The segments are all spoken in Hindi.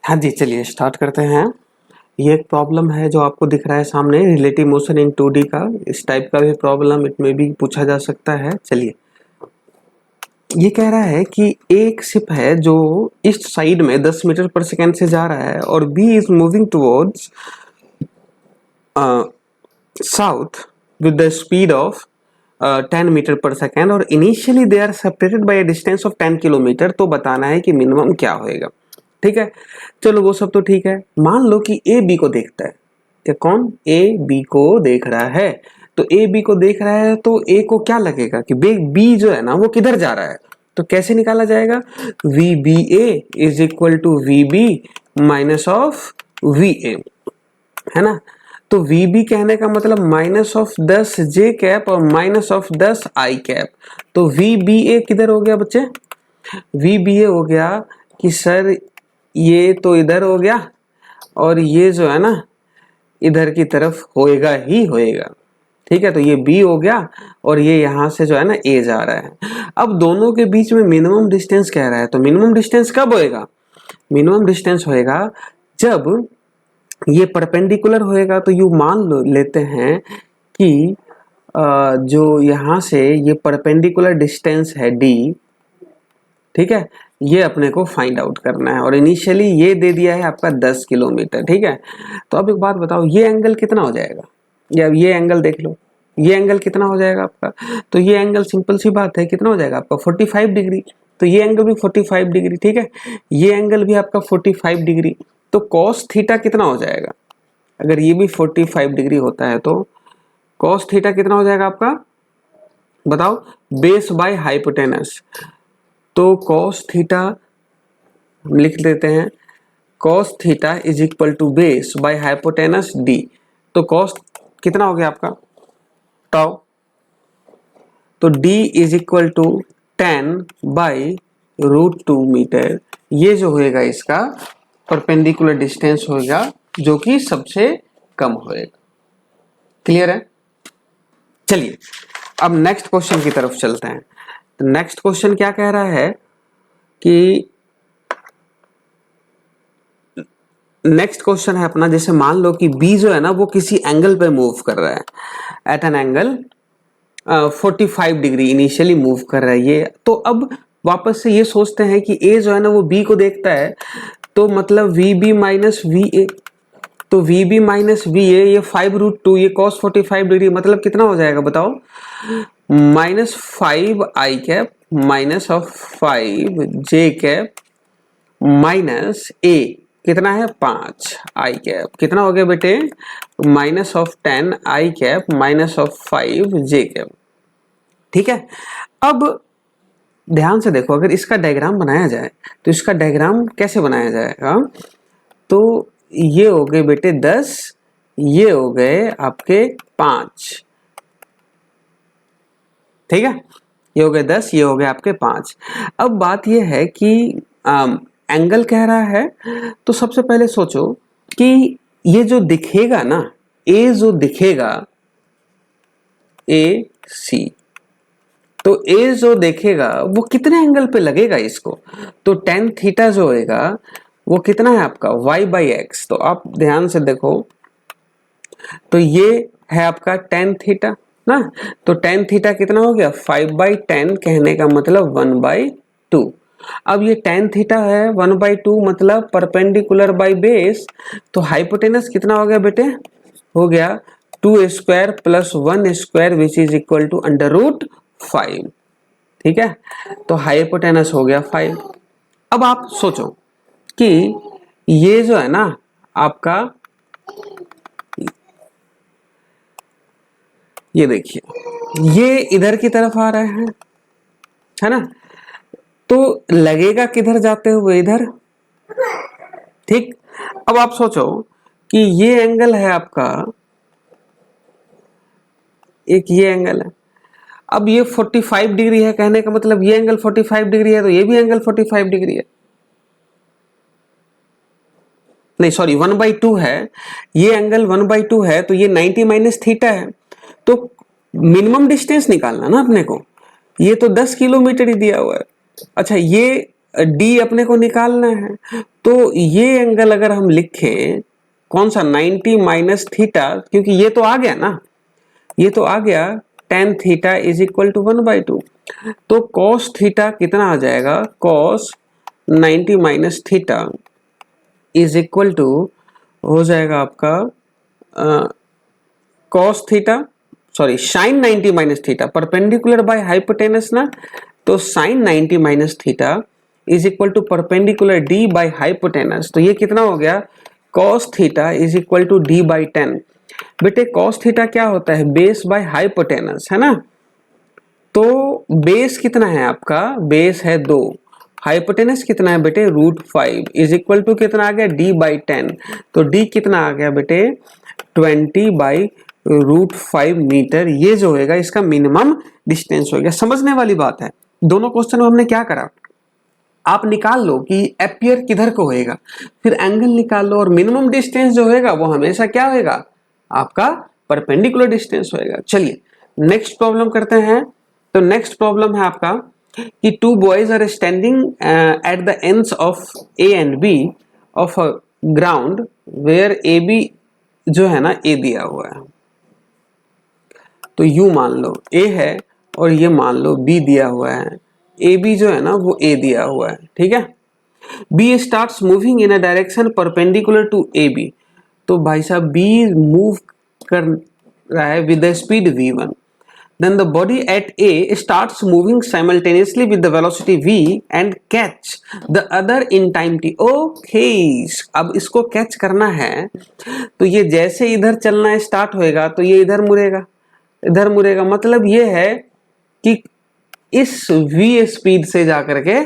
हाँ जी, चलिए स्टार्ट करते हैं। ये एक प्रॉब्लम है जो आपको दिख रहा है सामने, रिलेटिव मोशन इन 2D का। इस टाइप का भी प्रॉब्लम इसमें भी पूछा जा सकता है। चलिए, ये कह रहा है कि एक शिप है जो ईस्ट साइड में 10 मीटर पर सेकेंड से जा रहा है और B is moving towards south with the speed of 10 metre पर सेकेंड और initially they are separated by a distance of 10 kilometre. तो बताना है कि मिनिमम क्या होएगा। ठीक है, चलो वो सब तो ठीक है। मान लो कि ए बी को देखता है। क्या कौन? ए बी को देख रहा है। तो ए बी को देख रहा है तो ए को क्या लगेगा कि बी जो है ना वो किधर जा रहा है। तो कैसे निकाला जाएगा? V B A is equal to v B minus of v A, है ना। तो वी बी कहने का मतलब माइनस ऑफ 10 जे कैप और माइनस ऑफ 10 आई कैप। तो वी बी ए किधर हो गया बच्चे? वी बी ए हो गया कि सर ये तो इधर हो गया और ये जो है ना इधर की तरफ होएगा ही होएगा। ठीक है, तो ये बी हो गया और ये यहां से जो है ना ए जा रहा है। अब दोनों के बीच में मिनिमम डिस्टेंस कह रहा है, तो मिनिमम डिस्टेंस कब होएगा? मिनिमम डिस्टेंस होएगा जब ये परपेंडिकुलर होएगा। तो यू मान लेते हैं कि जो यहां से ये परपेंडिकुलर डिस्टेंस है डी, ठीक है, ये अपने को फाइंड आउट करना है और इनिशियली ये दे दिया है आपका 10 किलोमीटर। ठीक है, तो अब एक बात बताओ, ये एंगल कितना हो जाएगा? या ये एंगल देख लो, ये एंगल कितना हो जाएगा आपका? तो ये एंगल सिंपल सी बात है, कितना हो जाएगा आपका? 45 डिग्री। तो ये एंगल भी 45 डिग्री। ठीक है, ये एंगल भी आपका 45 डिग्री। तो कॉस थीटा कितना हो जाएगा? अगर ये भी 45 डिग्री होता है तो कॉस थीटा कितना हो जाएगा आपका? बताओ। Base by hypotenuse. तो कॉस थीटा लिख देते हैं, cos theta is equal to base by hypotenuse d. तो कॉस कितना हो गया आपका? टाउ। तो d is equal to 10 by √2 metre. ये जो होएगा इसका परपेंडिकुलर डिस्टेंस होएगा जो कि सबसे कम होएगा। क्लियर है? चलिए अब नेक्स्ट क्वेश्चन की तरफ चलते हैं। तो नेक्स्ट क्वेश्चन क्या कह रहा है कि नेक्स्ट क्वेश्चन है अपना, जैसे मान लो कि बी जो है ना वो किसी एंगल पे मूव कर रहा है at an angle 45 degree initially move कर रहा है ये। तो अब वापस से ये सोचते हैं कि ए जो है ना वो बी को देखता है, तो मतलब V B minus V A. तो we B minus V A, ये 5√2, ये cos 45 डिग्री, मतलब कितना हो जाएगा बताओ? Minus 5 I cap minus of 5 J cap minus A कितना है? 5 आई कैप। कितना हो गया बेटे? Minus of 10 I cap minus of 5 J cap. ठीक है, अब ध्यान से देखो, अगर इसका डायग्राम बनाया जाए तो इसका डायग्राम कैसे बनाया जाएगा? तो ये हो गए बेटे 10, ये हो गए आपके 5। ठीक है, ये हो गए 10, ये हो गए आपके 5। अब बात ये है कि एंगल कह रहा है, तो सबसे पहले सोचो कि ये जो दिखेगा ना, ए जो दिखेगा ए सी, तो ए जो देखेगा वो कितने एंगल पे लगेगा इसको? तो tan थीटा जो होएगा वो कितना है आपका? y by x. तो आप ध्यान से देखो, तो ये है आपका tan थीटा ना। तो tan थीटा कितना हो गया? 5/10, कहने का मतलब 1/2। अब ये tan थीटा है 1/2, मतलब परपेंडिकुलर बाई बेस। तो हाइपोटेनस कितना हो गया बेटे? हो गया 2 square plus 1 square which is equal to √5। ठीक है, तो हाइपोटेनस हो गया 5। अब आप सोचो कि ये जो है ना आपका, ये देखिए ये इधर की तरफ आ रहा है ना, तो लगेगा किधर जाते हुए? इधर। ठीक, अब आप सोचो कि ये एंगल है आपका, एक ये एंगल है। अब ये 45 डिग्री है, कहने का मतलब ये एंगल 45 डिग्री है, तो ये भी एंगल 45 डिग्री है। नहीं सॉरी, 1/2 है, ये एंगल 1/2 है, तो ये 90 माइनस थीटा है। तो मिनिमम डिस्टेंस निकालना ना अपने को, ये तो 10 किलोमीटर ही दिया हुआ है। अच्छा, ये डी अपने को निकालना है। तो ये एंगल अगर हम लिखें कौन सा 90 माइनस थीटा, क्योंकि ये तो आ गया ना, ये तो आ गया tan theta is equal to 1/2। तो cos थीटा कितना आ जाएगा, cos 90 minus theta is equal to हो जाएगा आपका cos theta sorry sin 90 minus theta perpendicular by hypotenuse ना, तो sin 90 minus theta is equal to perpendicular d by hypotenuse. तो ये कितना हो गया, cos theta is equal to d by 10। बेटे cos थीटा क्या होता है, बेस बाय हाइपोटेनस है ना। तो बेस कितना है आपका, बेस है 2, हाइपोटेनस कितना है बेटे √5 इज इक्वल टू कितना आ गया d बाई 10। तो d कितना आ गया बेटे 20 बाई √5 मीटर। ये जो होगा इसका मिनिमम डिस्टेंस होगा। समझने वाली बात है। दोनों क्वेश्चन में हमने क्या करा, आप निकाल लो कि एपियर किधर को होएगा, फिर एंगल निकाल लो, और मिनिमम डिस्टेंस जो होएगा वो हमेशा क्या होएगा, आपका परपेंडिकुलर डिस्टेंस होएगा। चलिए नेक्स्ट प्रॉब्लम करते हैं। तो नेक्स्ट प्रॉब्लम है आपका कि two boys are standing at the ends of A and B of a ground where A B जो है ना ए दिया हुआ है। तो यू मान लो ए है और ये मान लो बी दिया हुआ है, ए बी जो है ना वो ए दिया हुआ है, ठीक है। B starts moving in a direction perpendicular to A B. तो भाई साहब बी मूव कर रहा है with the speed v1, then the body at A starts moving simultaneously with the velocity v and catch the other in time t। Okay, अब इसको कैच करना है, तो ये जैसे इधर चलना स्टार्ट होएगा तो ये इधर मुड़ेगा, इधर मुड़ेगा। मतलब ये है कि इस v स्पीड से जाकर के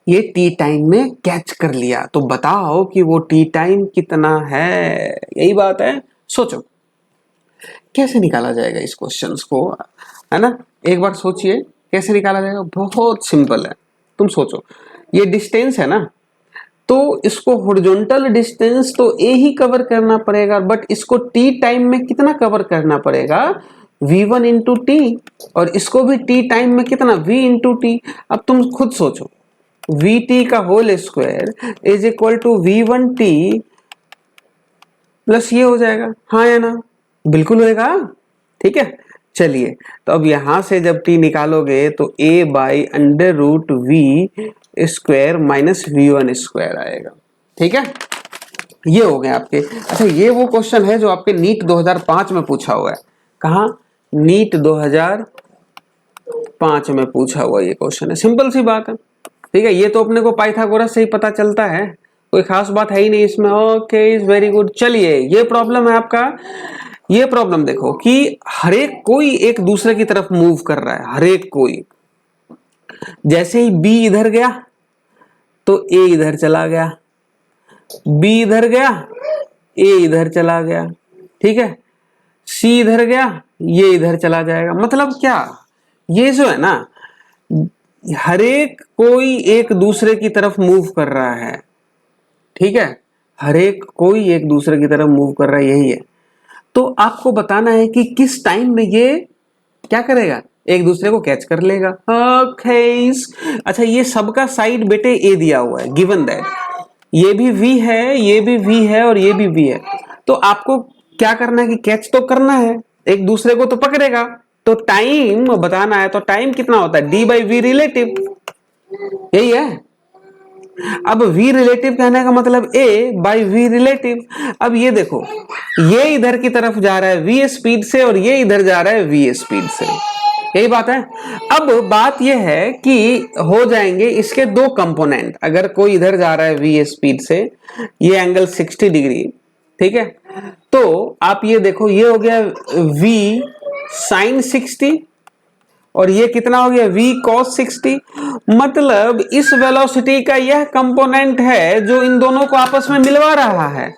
ये टी टाइम में कैच कर लिया। तो बताओ कि वो टी टाइम कितना है, यही बात है। सोचो कैसे निकाला जाएगा इस क्वेश्चंस को, है ना। एक बार सोचिए कैसे निकाला जाएगा, बहुत सिंपल है। तुम सोचो ये डिस्टेंस है ना, तो इसको हॉरिजॉन्टल डिस्टेंस तो ए ही कवर करना पड़ेगा, बट इसको टी टाइम में कितना कवर करना पड़ेगा, v1 इंटू टी, और इसको भी टी टाइम में कितना v इंटू टी। अब तुम खुद सोचो वी टी का whole square is equal to v1 t plus ये हो जाएगा, हाँ या ना, बिल्कुल होएगा, ठीक है। चलिए तो अब यहां से जब टी निकालोगे तो a by under root v square minus v1 square आएगा, ठीक है। ये हो गए आपके। अच्छा ये वो क्वेश्चन है जो आपके नीट 2005 में पूछा हुआ है। कहाँ, नीट 2005 में पूछा हुआ ये क्वेश्चन है। सिंपल सी बात है, ठीक है। ये तो अपने को पाइथागोरस से ही पता चलता है, कोई खास बात है ही नहीं इसमें। Okay is very good. चलिए ये प्रॉब्लम है आपका। ये प्रॉब्लम देखो कि हरेक कोई एक दूसरे की तरफ मूव कर रहा है, हरेक कोई। जैसे ही बी इधर गया तो ए इधर चला गया, बी इधर गया ए इधर चला गया, ठीक है। सी इधर गया ये इधर चला जाएगा। मतलब क्या, ये जो है ना हरेक कोई एक दूसरे की तरफ मूव कर रहा है, ठीक है। हरेक कोई एक दूसरे की तरफ मूव कर रहा है, यही है। तो आपको बताना है कि किस टाइम में ये क्या करेगा, एक दूसरे को कैच कर लेगा। ओके अच्छा ये सबका साइड बेटे ए दिया हुआ है, गिवन दैट ये भी v है, ये भी v है और ये भी v है। तो आपको क्या करना है कि कैच तो करना है, एक दूसरे को तो पकड़ेगा। तो टाइम बताना है, तो टाइम कितना होता है d बाई वी रिलेटिव, यही है। अब v रिलेटिव कहने का मतलब a बाई v रिलेटिव। अब ये देखो ये इधर की तरफ जा रहा है v स्पीड से और ये इधर जा रहा है v स्पीड से, यही बात है। अब बात यह है कि हो जाएंगे इसके दो कंपोनेंट। अगर कोई इधर जा रहा है v स्पीड से, ये एंगल 60 डिग्री, ठीक है। तो आप ये देखो ये हो गया v साइन 60 और ये कितना हो गया v cos 60। मतलब इस वेलोसिटी का यह कंपोनेंट है जो इन दोनों को आपस में मिलवा रहा है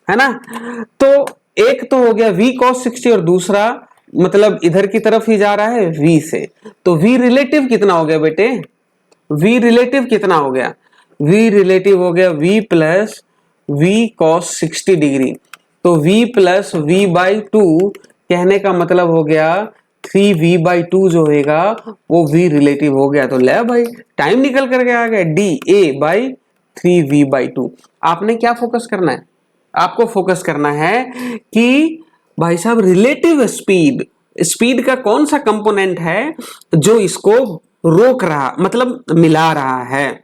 ना। तो एक तो हो गया v cos 60 और दूसरा मतलब इधर की तरफ ही जा रहा है v से। तो v रिलेटिव कितना हो गया बेटे, v रिलेटिव कितना हो गया, v रिलेटिव हो गया v plus v cos 60 degree. तो v प्लस v बाई 2 कहने का मतलब हो गया 3v/2 जो होगा वो v रिलेटिव हो गया। तो ले भाई टाइम निकल करके आ गया dA/3v/2। आपने क्या फोकस करना है? आपको फोकस करना है कि भाई साहब रिलेटिव स्पीड, स्पीड का कौन सा कंपोनेंट है जो इसको रोक रहा, मतलब मिला रहा है।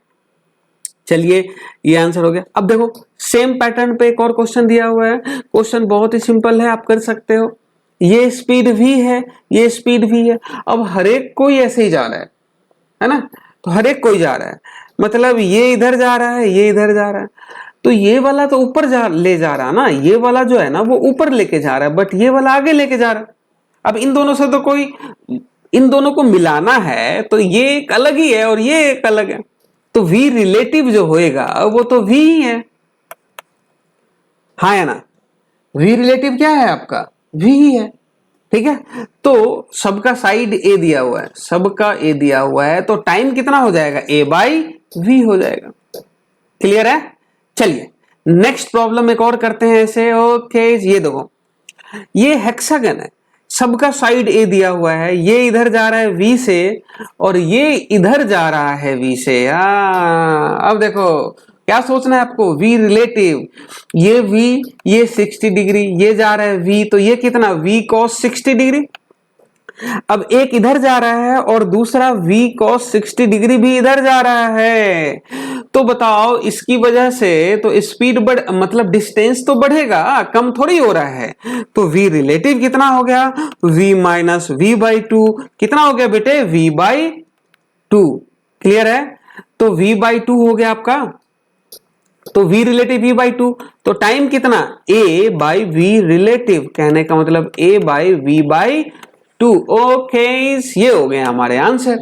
चलिए ये आंसर हो गया। अब देखो सेम पैटर्न पे एक और क्वेश्चन दिया हुआ है। क्वेश्चन बहुत ही सिंपल है, आप कर सकते हो। ये स्पीड v है, ये स्पीड v है। अब हर एक कोई ऐसे ही जा रहा है ना, तो हर एक कोई जा रहा है, मतलब ये इधर जा रहा है, ये इधर जा रहा है, तो ये वाला तो ऊपर ले जा रहा है ना, ये वाला जो है ना वो ऊपर लेके जा रहा है, बट ये वाला आगे लेके जा रहा है। अब इन दोनों से तो कोई, इन दोनों को मिलाना है, तो ये एक अलग ही है और ये एक अलग है, तो v रिलेटिव जो होएगा वो तो v ही है, हाँ या ना। v रिलेटिव क्या है आपका? v ही है, ठीक है। तो सबका साइड a दिया हुआ है, सबका a दिया हुआ है, तो टाइम कितना हो जाएगा? a/v हो जाएगा। क्लियर है? चलिए नेक्स्ट प्रॉब्लम एक और करते हैं ऐसे। ओके ये देखो, ये हेक्सागन है, सबका साइड a दिया हुआ है, ये इधर जा रहा है v से और ये इधर जा रहा है v से। अब देखो क्या सोचना है आपको? v रिलेटिव, ये v, ये 60 डिग्री, ये जा रहा है v, तो ये कितना? v cos 60 degree. अब एक इधर जा रहा है और दूसरा v cos 60 डिग्री भी इधर जा रहा है, तो बताओ इसकी वजह से तो स्पीड बढ़, मतलब डिस्टेंस तो बढ़ेगा, कम थोड़ी हो रहा है। तो v रिलेटिव कितना हो गया? v माइनस v/2 कितना हो गया बेटे? v/2। क्लियर है? तो v/2 हो गया आपका, तो v रिलेटिव v/2, तो टाइम कितना? a/v रिलेटिव, कहने का मतलब a/v/2। ओके ये हो गए हमारे आंसर।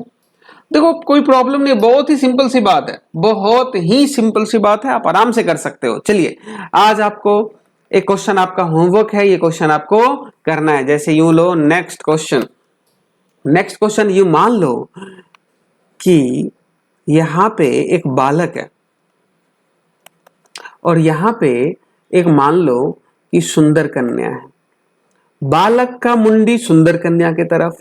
देखो कोई प्रॉब्लम नहीं, बहुत ही सिंपल सी बात है, बहुत ही सिंपल सी बात है, आप आराम से कर सकते हो। चलिए आज आपको एक क्वेश्चन आपका होमवर्क है, ये क्वेश्चन आपको करना है। जैसे यूं लो नेक्स्ट क्वेश्चन, नेक्स्ट क्वेश्चन यूं मान लो कि यहां पे एक बालक है और यहां पे एक मान लो कि सुंदर कन्या है। बालक का मुंडी सुंदर कन्या की तरफ,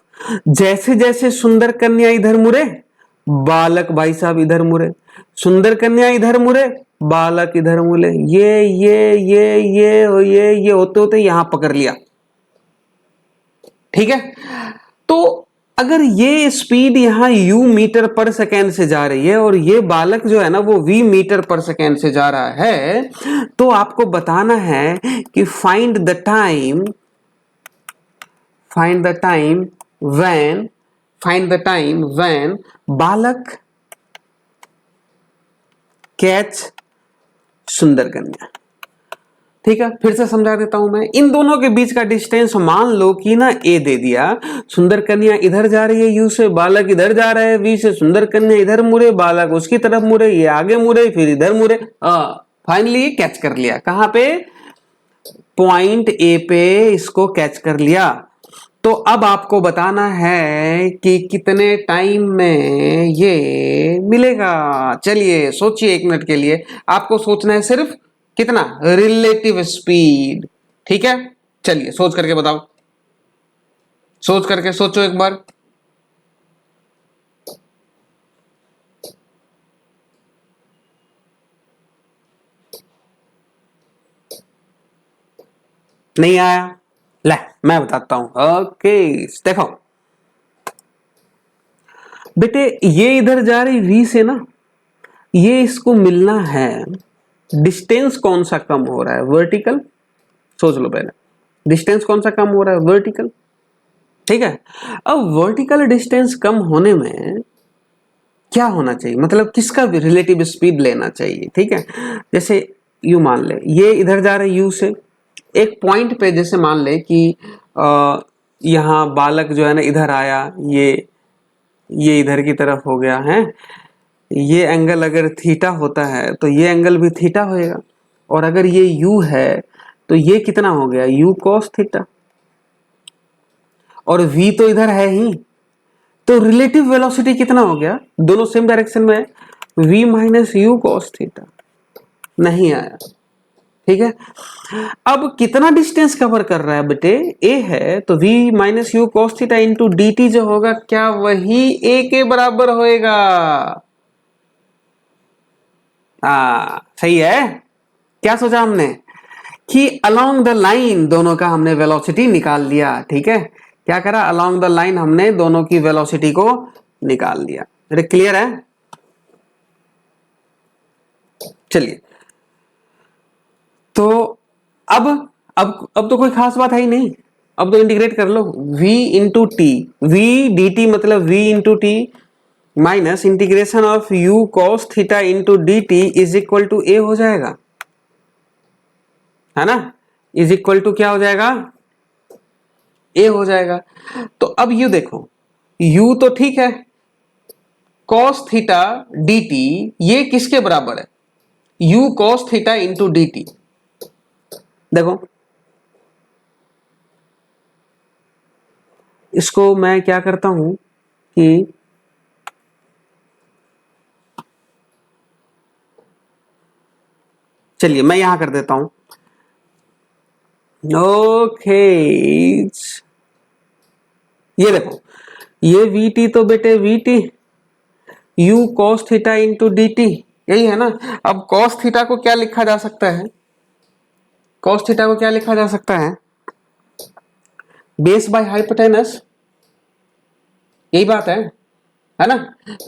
जैसे जैसे सुंदर कन्या इधर मुड़े, बालक भाई साहब इधर मुड़े, सुंदर कन्या इधर मुड़े, बालक इधर मुड़े, ये होते होते यहां पकड़ लिया। ठीक है, तो अगर ये स्पीड यहां u मीटर पर सेकेंड से जा रही है और ये बालक जो है ना वो v मीटर पर सेकेंड से जा रहा है, तो आपको बताना है कि फाइंड द टाइम व्हेन बालक कैच सुंदर कन्या। ठीक है, फिर से समझा देता हूं मैं। इन दोनों के बीच का डिस्टेंस मान लो कि ना a दे दिया, सुंदर कन्या इधर जा रही है u से, बालक इधर जा रहा है v से, सुंदर कन्या इधर मुड़े, बालक उसकी तरफ मुड़े, ये आगे मुड़े, फिर इधर मुड़े, फाइनली कैच कर लिया। कहां पे? पॉइंट a पे इसको कैच कर लिया। तो अब आपको बताना है कि कितने टाइम में ये मिलेगा। चलिए सोचिए एक मिनट के लिए, आपको सोचना है सिर्फ कितना? Relative speed. ठीक है, चलिए सोच करके बताओ, सोच करके सोचो एक बार। नहीं आया? ले मैं बताता हूं। ओके देखो बेटे, ये इधर जा रही v से ना, ये इसको मिलना है, डिस्टेंस कौन सा कम हो रहा है? वर्टिकल। सोच लो पहले, डिस्टेंस कौन सा कम हो रहा है? वर्टिकल। ठीक है, अब वर्टिकल डिस्टेंस कम होने में क्या होना चाहिए, मतलब किसका रिलेटिव स्पीड लेना चाहिए? ठीक है, जैसे यू मान ले ये इधर जा रहा है u से, एक पॉइंट पे जैसे मान ले कि यहाँ बालक जो है ना इधर आया, ये इधर की तरफ हो गया है, ये एंगल अगर थीटा होता है तो ये एंगल भी थीटा होएगा, और अगर ये u है तो ये कितना हो गया? u cos थीटा, और v तो इधर है ही, तो रिलेटिव वेलोसिटी कितना हो गया? दोनों सेम डायरेक्शन में, v minus u cos theta. नहीं आया? ठीक है। अब कितना डिस्टेंस कवर कर रहा है बेटे, a है तो v minus you cos theta into D T जो होगा क्या वही a के बराबर होएगा? सही है। क्या सोचा हमने कि अलोंग द लाइन दोनों का हमने वेलोसिटी निकाल लिया। ठीक है, क्या करा, अलोंग द लाइन हमने दोनों की वेलोसिटी को निकाल लिया। अरे क्लियर है? चलिए, तो अब तो कोई खास बात है ही नहीं, अब तो इंटीग्रेट कर लो। v into T, v D T मतलब v into T minus integration of u cos theta into D T is equal to A हो जाएगा, है ना। इज इक्वल टू क्या हो जाएगा, ए हो जाएगा। तो अब यू देखो, u तो ठीक है, कॉस थीटा डी टी ये किसके बराबर है, u cos theta into D T. देखो इसको मैं क्या करता हूं कि चलिए मैं यहां कर देता हूं। ओके, ये देखो, ये वी टी तो बेटे we T U cos theta into D T, यही है ना। अब कॉस थीटा को क्या लिखा जा सकता है, कॉस थीटा को क्या लिखा जा सकता है, बेस बाय हाइपोटेनस, यही बात है ना।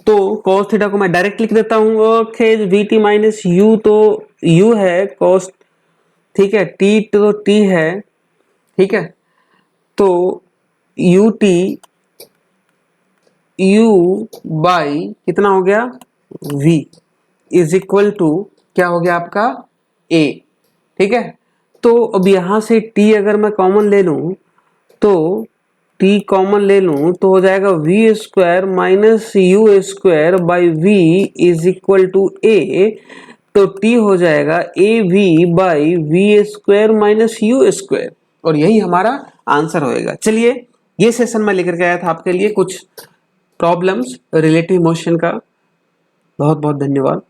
तो cos थीटा को मैं डायरेक्ट लिख देता हूं। Okay, we T minus you तो u है cos, ठीक है, t तो t है, ठीक है। तो u t u बाई कितना हो गया v इज इक्वल टू क्या हो गया आपका a, ठीक है। तो अब यहां से t अगर मैं कॉमन ले लूं तो t कॉमन ले लूं तो हो जाएगा V square minus U square by V is equal to A. तो t हो जाएगा A V by V square minus U square, और यही हमारा आंसर होएगा। चलिए, ये सेशन मैं लेकर के आया था आपके लिए कुछ प्रॉब्लम्स रिलेटिव मोशन का। बहुत बहुत धन्यवाद।